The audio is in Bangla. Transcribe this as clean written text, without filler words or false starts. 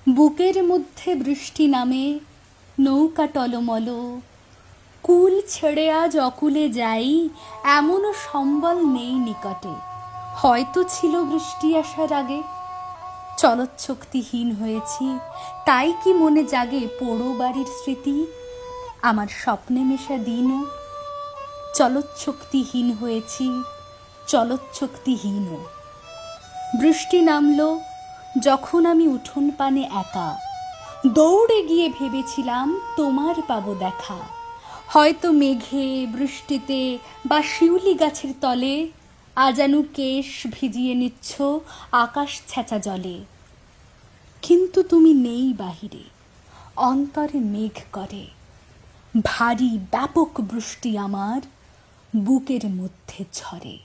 বুকের মধ্যে বৃষ্টি নামে, নৌকা টলমল, কুল ছেড়ে আজ অকুলে যাই, এমনও সম্বল নেই নিকটে। হয়তো ছিল বৃষ্টি আসার আগে, চলৎশক্তিহীন হয়েছি, তাই কি মনে জাগে পোড়ো বাড়ির স্মৃতি, আমার স্বপ্নে মেশা দিনও। চলৎশক্তিহীন হয়েছি, চলৎশক্তিহীন। বৃষ্টি নামলো যখন আমি উঠোন পানে একা, দৌড়ে গিয়ে ভেবেছিলাম তোমার পাবো দেখা। হয়তো মেঘে, বৃষ্টিতে বা শিউলি গাছের তলে আজানু কেশ ভিজিয়ে নিচ্ছ আকাশ ছেঁচা জলে। কিন্তু তুমি নেই বাহিরে, অন্তরে মেঘ করে, ভারী ব্যাপক বৃষ্টি আমার বুকের মধ্যে ঝরে।